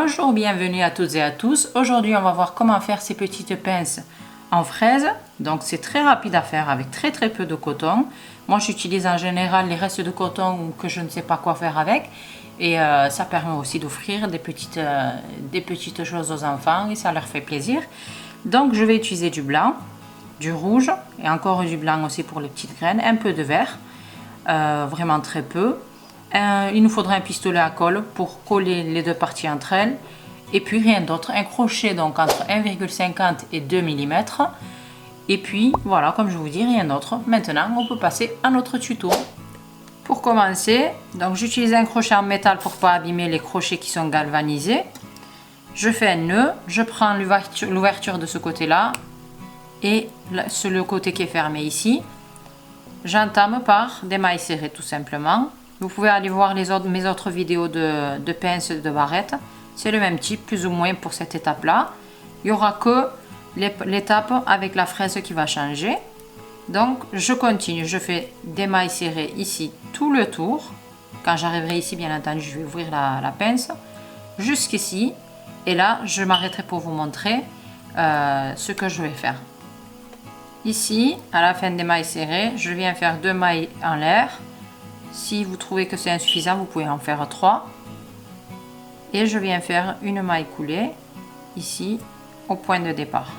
Bonjour, bienvenue à toutes et à tous. Aujourd'hui, on va voir comment faire ces petites pinces en fraise. Donc, c'est très rapide à faire avec très peu de coton. Moi, j'utilise en général les restes de coton que je ne sais pas quoi faire avec. Et ça permet aussi d'offrir des petites choses aux enfants et ça leur fait plaisir. Donc, je vais utiliser du blanc, du rouge et encore du blanc aussi pour les petites graines, un peu de vert, vraiment très peu. Il nous faudra un pistolet à colle pour coller les deux parties entre elles et puis rien d'autre, un crochet donc entre 1,50 et 2 mm et puis voilà, comme je vous dis, rien d'autre. Maintenant on peut passer à notre tuto. Pour commencer, donc j'utilise un crochet en métal pour pas abîmer les crochets qui sont galvanisés. Je fais un nœud, je prends l'ouverture de ce côté là et le côté qui est fermé ici. J'entame par des mailles serrées tout simplement. Vous pouvez aller voir mes autres vidéos de pinces de barrette. C'est le même type, plus ou moins pour cette étape-là. Il n'y aura que l'étape avec la fraise qui va changer. Donc, je continue. Je fais des mailles serrées ici tout le tour. Quand j'arriverai ici, bien entendu, je vais ouvrir la pince jusqu'ici. Et là, je m'arrêterai pour vous montrer ce que je vais faire. Ici, à la fin des mailles serrées, je viens faire 2 mailles en l'air. Si vous trouvez que c'est insuffisant, vous pouvez en faire 3. Et je viens faire une maille coulée ici au point de départ.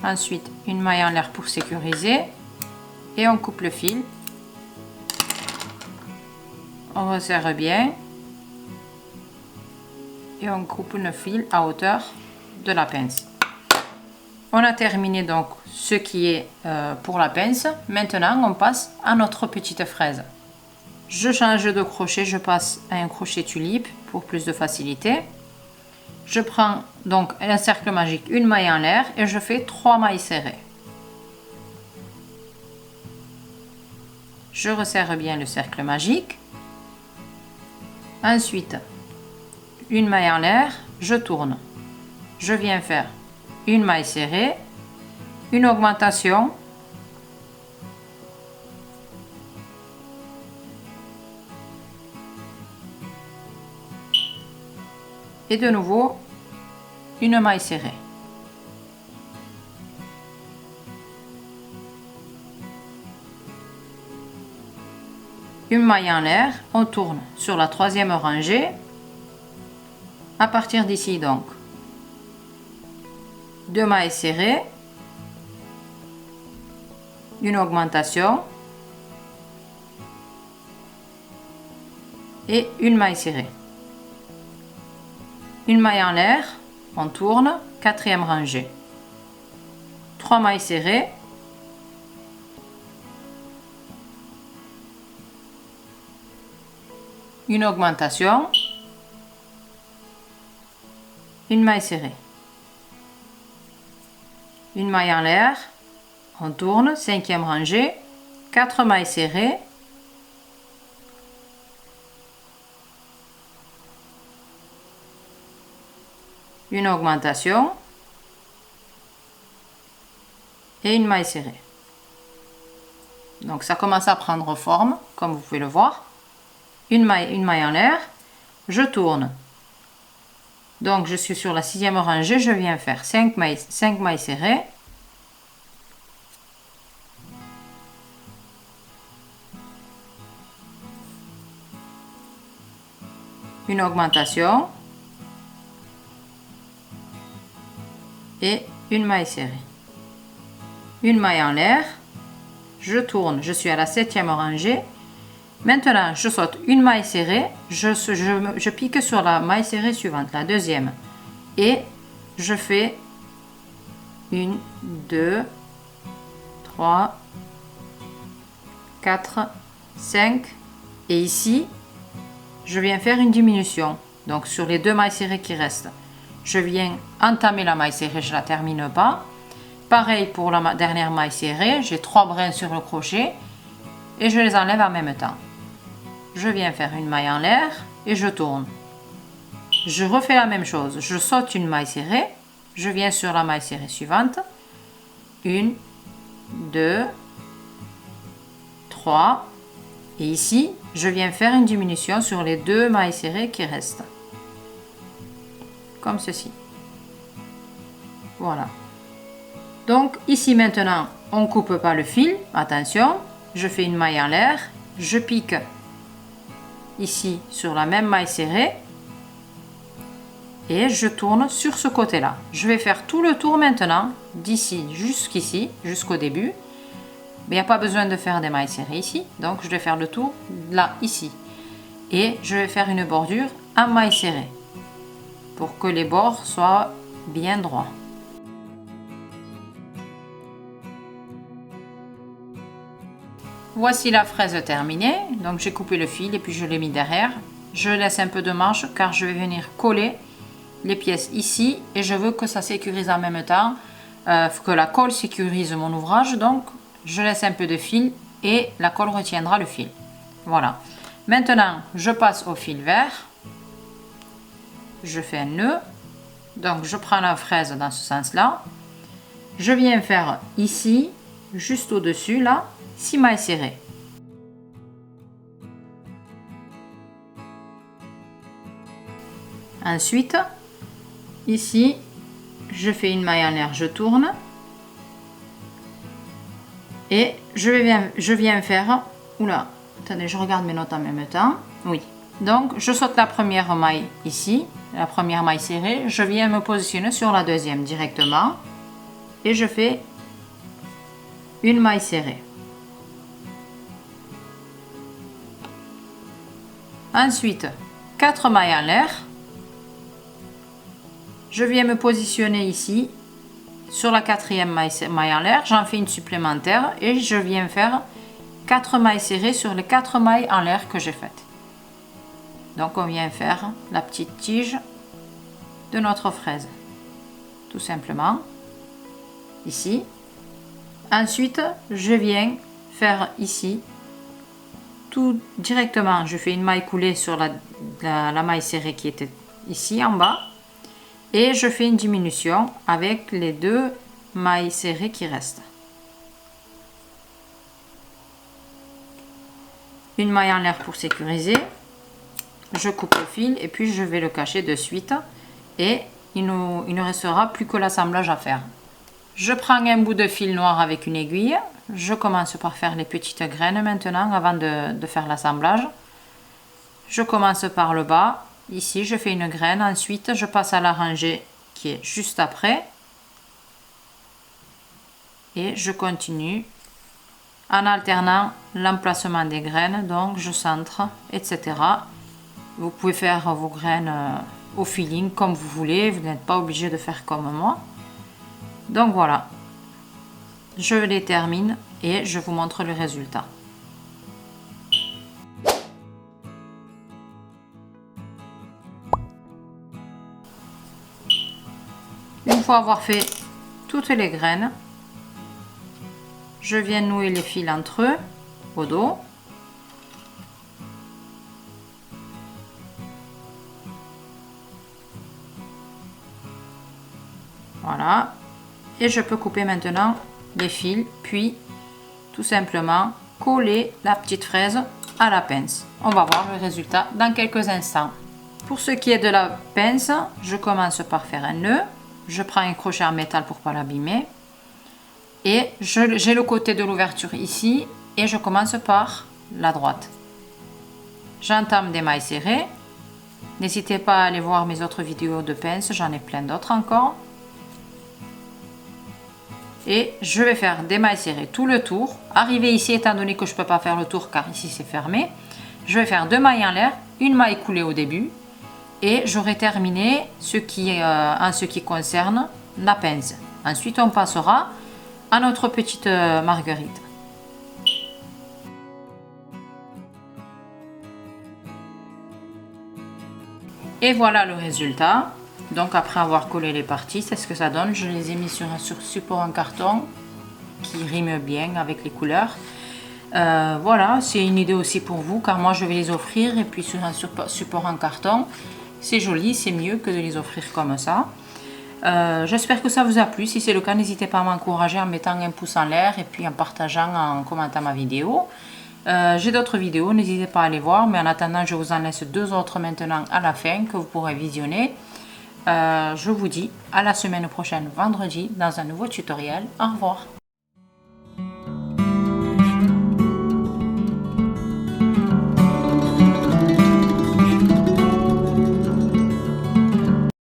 Ensuite, une maille en l'air pour sécuriser et on coupe le fil. On resserre bien. Et on coupe le fil à hauteur de la pince. On a terminé donc ce qui est pour la pince. Maintenant on passe à notre petite fraise. Je change de crochet, je passe à un crochet tulipe pour plus de facilité. Je prends donc un cercle magique, une maille en l'air et je fais 3 mailles serrées. Je resserre bien le cercle magique. Ensuite, une maille en l'air, je tourne, je viens faire une maille serrée, une augmentation, et de nouveau une maille serrée. Une maille en l'air, on tourne sur la 3e rangée. À partir d'ici donc, 2 mailles serrées, une augmentation et une maille serrée. Une maille en l'air, on tourne, 4e rangée. 3 mailles serrées, une augmentation, une maille serrée, une maille en l'air, on tourne, 5e rangée, 4 mailles serrées, une augmentation et une maille serrée. Donc ça commence à prendre forme, comme vous pouvez le voir. Une maille en l'air, je tourne. Donc je suis sur la 6e rangée, je viens faire 5 mailles serrées. Une augmentation et une maille serrée. Une maille en l'air, je tourne, je suis à la 7e rangée. Maintenant, je saute une maille serrée, je pique sur la maille serrée suivante, la 2e. Et je fais 1, 2, 3, 4, 5. Et ici, je viens faire une diminution. Donc, sur les 2 mailles serrées qui restent, je viens entamer la maille serrée, je ne la termine pas. Pareil pour la dernière maille serrée, j'ai 3 brins sur le crochet et je les enlève en même temps. Je viens faire une maille en l'air et je tourne. Je refais la même chose, je saute une maille serrée, je viens sur la maille serrée suivante, 1, 2, 3. Et ici, je viens faire une diminution sur les 2 mailles serrées qui restent. Comme ceci. Voilà. Donc ici maintenant, on coupe pas le fil. Attention, je fais une maille en l'air. Je pique ici sur la même maille serrée. Et je tourne sur ce côté-là. Je vais faire tout le tour maintenant, d'ici jusqu'ici, jusqu'au début. Mais il n'y a pas besoin de faire des mailles serrées ici. Donc je vais faire le tour là, ici. Et je vais faire une bordure en mailles serrées. Pour que les bords soient bien droits. Voici la fraise terminée. Donc j'ai coupé le fil et puis je l'ai mis derrière. Je laisse un peu de marge car je vais venir coller les pièces ici et je veux que ça sécurise en même temps, que la colle sécurise mon ouvrage. Donc je laisse un peu de fil et la colle retiendra le fil. Voilà. Maintenant je passe au fil vert. Je fais un nœud. Donc je prends la fraise dans ce sens là. Je viens faire ici, juste au dessus là, 6 mailles serrées. Ensuite, ici, je fais une maille en l'air, je tourne. Et je viens faire... Oula, attendez, je regarde mes notes en même temps. Oui. Donc, je saute la première maille ici, la première maille serrée. Je viens me positionner sur la deuxième directement. Et je fais une maille serrée. Ensuite, 4 mailles en l'air. Je viens me positionner ici sur la quatrième maille en l'air. J'en fais une supplémentaire et je viens faire 4 mailles serrées sur les 4 mailles en l'air que j'ai faites. Donc on vient faire la petite tige de notre fraise. Tout simplement. Ici. Ensuite, je viens faire ici. Tout directement, je fais une maille coulée sur la maille serrée qui était ici en bas. Et je fais une diminution avec les 2 mailles serrées qui restent. Une maille en l'air pour sécuriser. Je coupe le fil et puis je vais le cacher de suite. Et il ne restera plus que l'assemblage à faire. Je prends un bout de fil noir avec une aiguille. Je commence par faire les petites graines maintenant avant de faire l'assemblage. Je commence par le bas. Ici, je fais une graine. Ensuite, je passe à la rangée qui est juste après. Et je continue en alternant l'emplacement des graines. Donc, je centre, etc. Vous pouvez faire vos graines au feeling comme vous voulez. Vous n'êtes pas obligé de faire comme moi. Donc, voilà. Je les termine et je vous montre le résultat. Une fois avoir fait toutes les graines, je viens nouer les fils entre eux au dos. Voilà. Et je peux couper maintenant les fils, puis tout simplement coller la petite fraise à la pince. On va voir le résultat dans quelques instants. Pour ce qui est de la pince, je commence par faire un nœud. Je prends un crochet en métal pour ne pas l'abîmer. Et j'ai le côté de l'ouverture ici et je commence par la droite. J'entame des mailles serrées. N'hésitez pas à aller voir mes autres vidéos de pince, j'en ai plein d'autres encore. Et je vais faire des mailles serrées tout le tour. Arrivé ici, étant donné que je ne peux pas faire le tour car ici c'est fermé, je vais faire 2 mailles en l'air, une maille coulée au début. Et j'aurai terminé en ce qui concerne la pince. Ensuite, on passera à notre petite marguerite. Et voilà le résultat. Donc après avoir collé les parties, c'est ce que ça donne. Je les ai mis sur support en carton qui rime bien avec les couleurs. Voilà, c'est une idée aussi pour vous car moi je vais les offrir et puis sur un support en carton, c'est joli, c'est mieux que de les offrir comme ça. J'espère que ça vous a plu. Si c'est le cas, n'hésitez pas à m'encourager en mettant un pouce en l'air et puis en partageant, en commentant ma vidéo. J'ai d'autres vidéos, n'hésitez pas à les voir. Mais en attendant, je vous en laisse 2 autres maintenant à la fin que vous pourrez visionner. Je vous dis à la semaine prochaine, vendredi, dans un nouveau tutoriel. Au revoir.